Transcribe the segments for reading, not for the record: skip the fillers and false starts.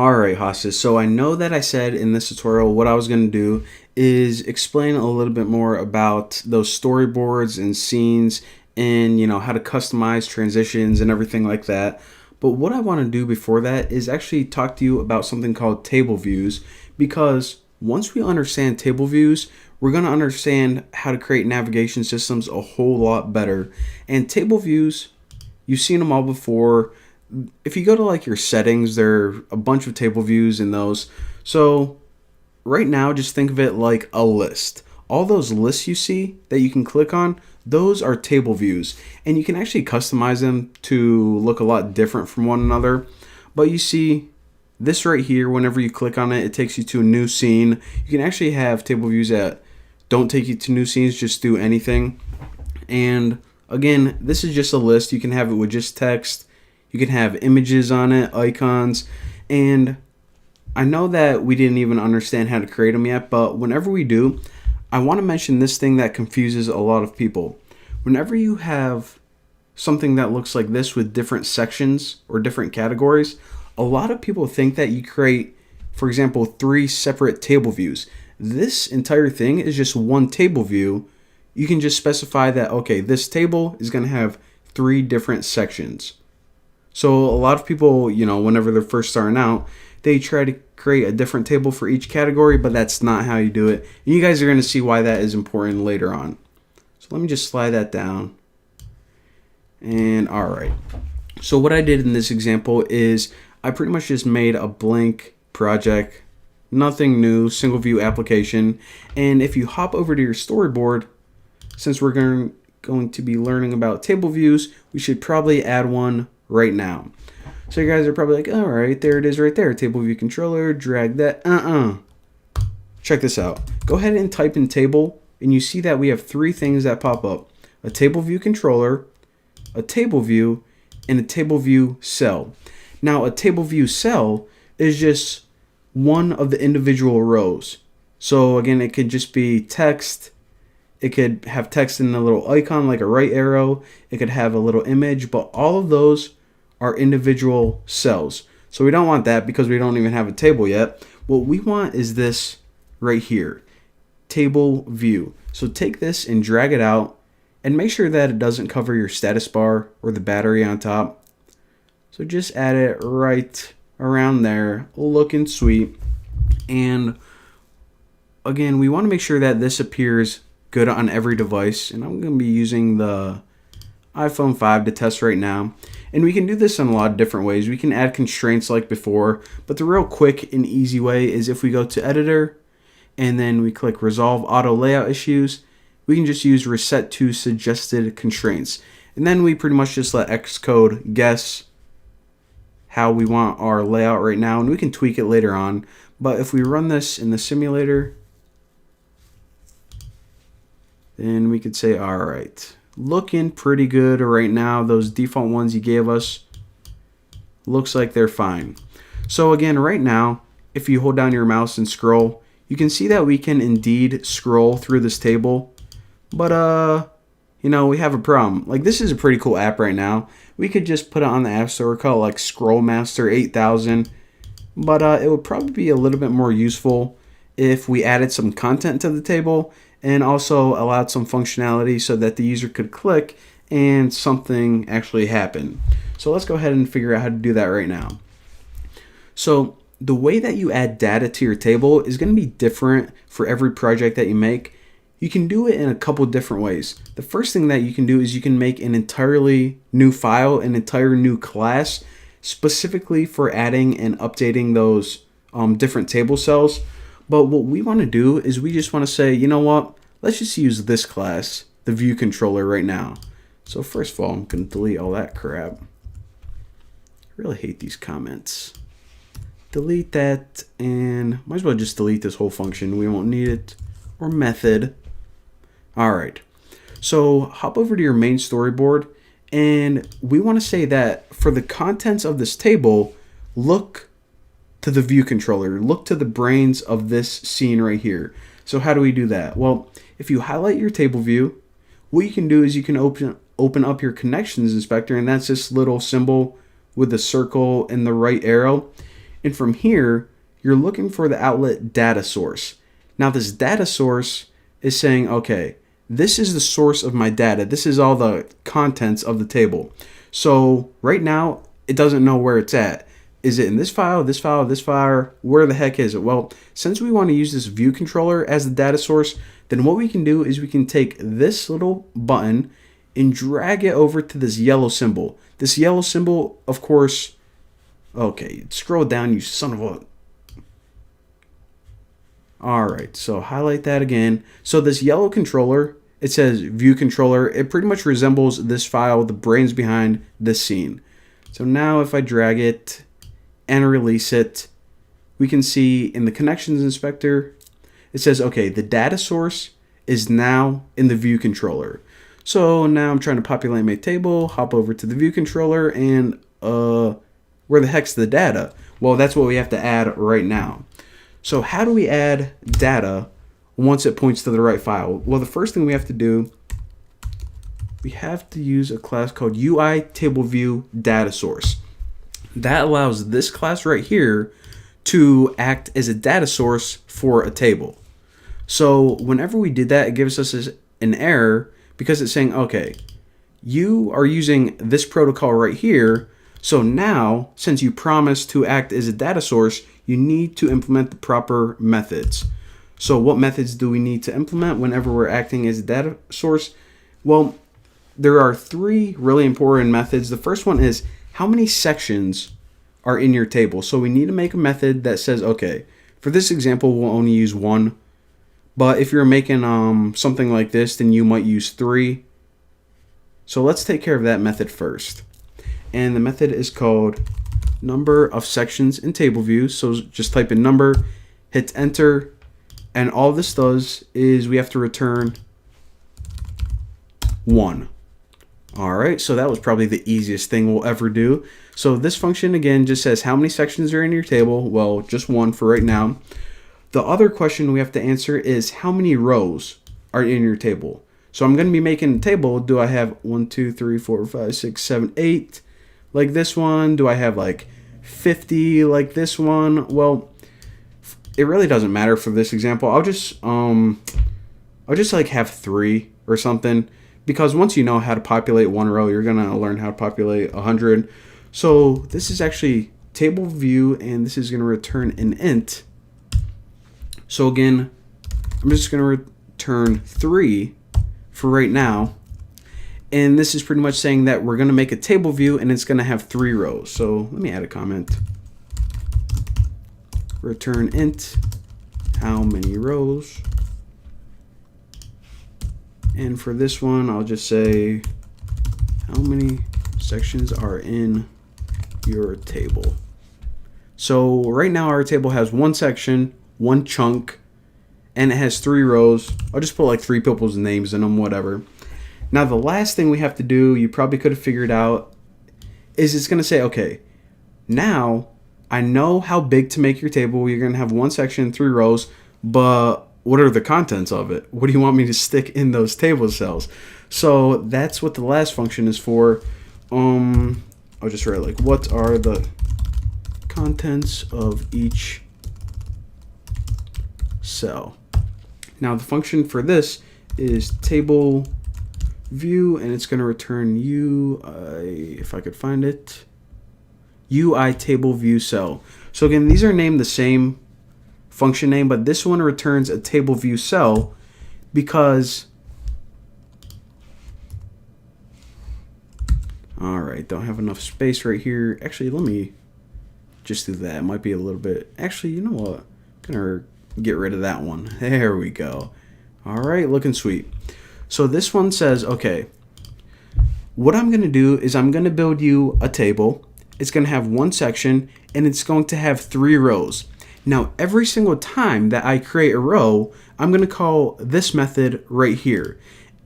Alright, hosses. So I know that I said in this tutorial what I was going to do is explain a little bit more about those storyboards and scenes and how to customize transitions and everything like that. But what I want to do before that is actually talk to you about something called table views, because once we understand table views, we're going to understand how to create navigation systems a whole lot better. And table views, you've seen them all before. If you go to like your settings, there are a bunch of table views in those. So right now, just think of it like a list. All those lists you see that you can click on, those are table views. And you can actually customize them to look a lot different from one another. But you see this right here, whenever you click on it, it takes you to a new scene. You can actually have table views that don't take you to new scenes, just do anything. And again, this is just a list. You can have it with just text. You can have images on it, icons, and I know that we didn't even understand how to create them yet, but whenever we do, I want to mention this thing that confuses a lot of people. Whenever you have something that looks like this with different sections or different categories, a lot of people think that you create, for example, 3 separate table views. This entire thing is just one table view. You can just specify that, okay, this table is going to have 3 different sections. So a lot of people, whenever they're first starting out, they try to create a different table for each category, but that's not how you do it. And you guys are going to see why that is important later on. So let me just slide that down. And all right. So what I did in this example is I pretty much just made a blank project, nothing new, single view application. And if you hop over to your storyboard, since we're going to be learning about table views, we should probably add one right now. So you guys are probably like, all right, there it is right there. Table view controller, drag that. Check this out. Go ahead and type in table, and you see that we have 3 things that pop up. A table view controller, a table view, and a table view cell. Now, a table view cell is just one of the individual rows. So again, it could just be text. It could have text in a little icon like a right arrow. It could have a little image, but all of those are individual cells. So we don't want that because we don't even have a table yet. What we want is this right here, table view. So take this and drag it out and make sure that it doesn't cover your status bar or the battery on top. So just add it right around there, looking sweet. And again, we want to make sure that this appears good on every device. And I'm going to be using the iPhone 5 to test right now. And we can do this in a lot of different ways. We can add constraints like before, but the real quick and easy way is if we go to editor and then we click resolve auto layout issues, we can just use reset to suggested constraints. And then we pretty much just let Xcode guess how we want our layout right now, and we can tweak it later on. But if we run this in the simulator, then we could say, all right, looking pretty good right now. Those default ones you gave us looks like they're fine. So again, right now, if you hold down your mouse and scroll, you can see that we can indeed scroll through this table. But we have a problem. Like, this is a pretty cool app right now. We could just put it on the App Store, call it like Scrollmaster 8000. But it would probably be a little bit more useful if we added some content to the table and also allowed some functionality so that the user could click and something actually happen. So let's go ahead and figure out how to do that right now. So the way that you add data to your table is going to be different for every project that you make. You can do it in a couple different ways. The first thing that you can do is you can make an entirely new file, an entire new class, specifically for adding and updating those different table cells. But what we want to do is we just want to say, you know what, let's just use this class, the view controller, right now. So first of all, I'm going to delete all that crap. I really hate these comments. Delete that, and might as well just delete this whole function. We won't need it. Or method. All right. So hop over to your main storyboard, and we want to say that for the contents of this table, look to the view controller, look to the brains of this scene right here. So how do we do that? Well, if you highlight your table view, what you can do is you can open up your connections inspector, and that's this little symbol with the circle and the right arrow. And from here, you're looking for the outlet data source. Now this data source is saying, okay, this is the source of my data. This is all the contents of the table. So right now, it doesn't know where it's at. Is it in this file, this file, this file? Where the heck is it? Well, since we want to use this view controller as the data source, then what we can do is we can take this little button and drag it over to this yellow symbol. This yellow symbol, of course, okay, scroll down, you son of a... All right, so highlight that again. So this yellow controller, it says view controller. It pretty much resembles this file, the brains behind this scene. So now if I drag it and release it, we can see in the connections inspector, it says, okay, the data source is now in the view controller. So now I'm trying to populate my table, hop over to the view controller, and where the heck's the data? Well, that's what we have to add right now. So how do we add data once it points to the right file? Well, the first thing we have to do, we have to use a class called UI table view data source. That allows this class right here to act as a data source for a table. So whenever we did that, it gives us an error because it's saying, okay, you are using this protocol right here. So now, since you promised to act as a data source, you need to implement the proper methods. So what methods do we need to implement whenever we're acting as a data source? Well, there are three really important methods. The first one is how many sections are in your table. So we need to make a method that says, okay, for this example, we'll only use one. But if you're making something like this, then you might use three. So let's take care of that method first. And the method is called number of sections in table view. So just type in number, hit enter, and all this does is we have to return 1. All right, so that was probably the easiest thing we'll ever do. So this function again just says how many sections are in your table. Well, just 1 for right now. The other question we have to answer is how many rows are in your table. So I'm going to be making a table. Do I have 1, 2, 3, 4, 5, 6, 7, 8 like this one? Do I have like 50 like this one? Well, it really doesn't matter for this example. I'll just like have 3 or something, because once you know how to populate one row, you're gonna learn how to populate 100. So this is actually table view, and this is gonna return an int. So again, I'm just gonna return 3 for right now. And this is pretty much saying that we're gonna make a table view and it's gonna have 3 rows. So let me add a comment. Return int how many rows. And for this one, I'll just say how many sections are in your table. So right now our table has 1 section, 1 chunk, and it has 3 rows. I'll just put like 3 people's names in them, whatever. Now the last thing we have to do, you probably could have figured out, is it's going to say, okay, now I know how big to make your table. You're going to have 1 section, 3 rows, but what are the contents of it? What do you want me to stick in those table cells? So that's what the last function is for. I'll just write like, what are the contents of each cell? Now the function for this is table view, and it's going to return UI, if I could find it, UI table view cell. So again, these are named the same function name, but this one returns a table view cell because, all right, don't have enough space right here. Actually, let me just do that. It might be a little bit, actually, you know what? I'm gonna get rid of that one. There we go. All right, looking sweet. So this one says, okay, what I'm going to do is I'm going to build you a table. It's going to have 1 section, and it's going to have 3 rows. Now, every single time that I create a row, I'm going to call this method right here.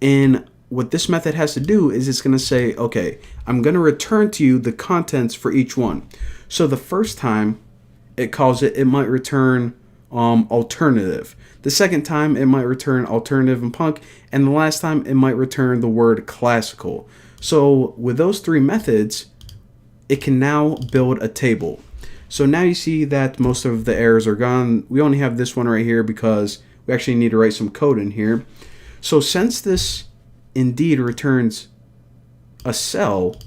And what this method has to do is it's going to say, okay, I'm going to return to you the contents for each one. So the first time it calls it, it might return alternative. The second time it might return alternative and punk, and the last time it might return the word classical. So with those 3 methods, it can now build a table. So now you see that most of the errors are gone. We only have this one right here because we actually need to write some code in here. So since this indeed returns a cell,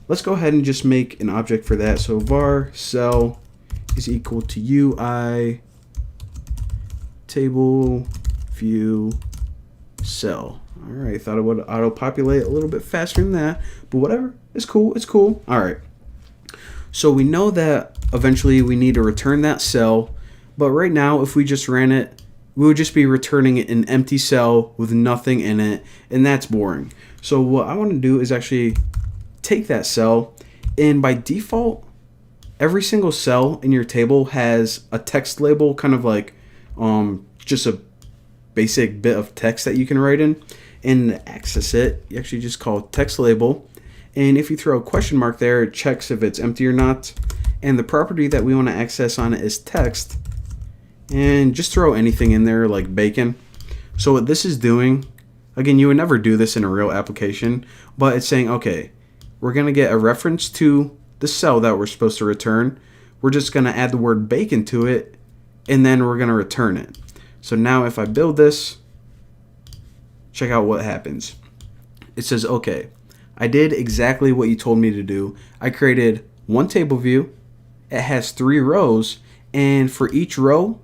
let's go ahead and just make an object for that. So var cell is equal to UI table view cell. All right, thought it would auto populate a little bit faster than that, but whatever, it's cool, it's cool. All right, so we know that eventually we need to return that cell, but right now if we just ran it, we would just be returning an empty cell with nothing in it, and that's boring. So what I want to do is actually take that cell, and by default, every single cell in your table has a text label, kind of like just a basic bit of text that you can write in. And to access it, you actually just call text label, and if you throw a question mark there, it checks if it's empty or not. And the property that we want to access on it is text, and just throw anything in there like bacon. So what this is doing, again, you would never do this in a real application, but it's saying, okay, we're going to get a reference to the cell that we're supposed to return. We're just going to add the word bacon to it, and then we're going to return it. So now if I build this, check out what happens. It says, okay, I did exactly what you told me to do. I created one table view. It has 3 rows, and for each row,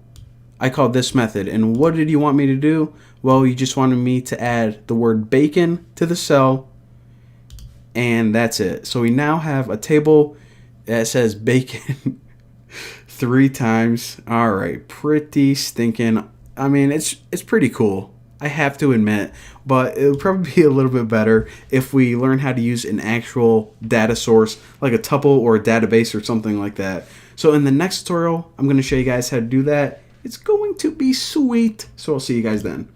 I called this method. And what did you want me to do? Well, you just wanted me to add the word bacon to the cell, and that's it. So we now have a table that says bacon 3 times. All right, pretty stinking. I mean, it's pretty cool, I have to admit, but it would probably be a little bit better if we learn how to use an actual data source, like a tuple or a database or something like that. So in the next tutorial, I'm going to show you guys how to do that. It's going to be sweet. So I'll see you guys then.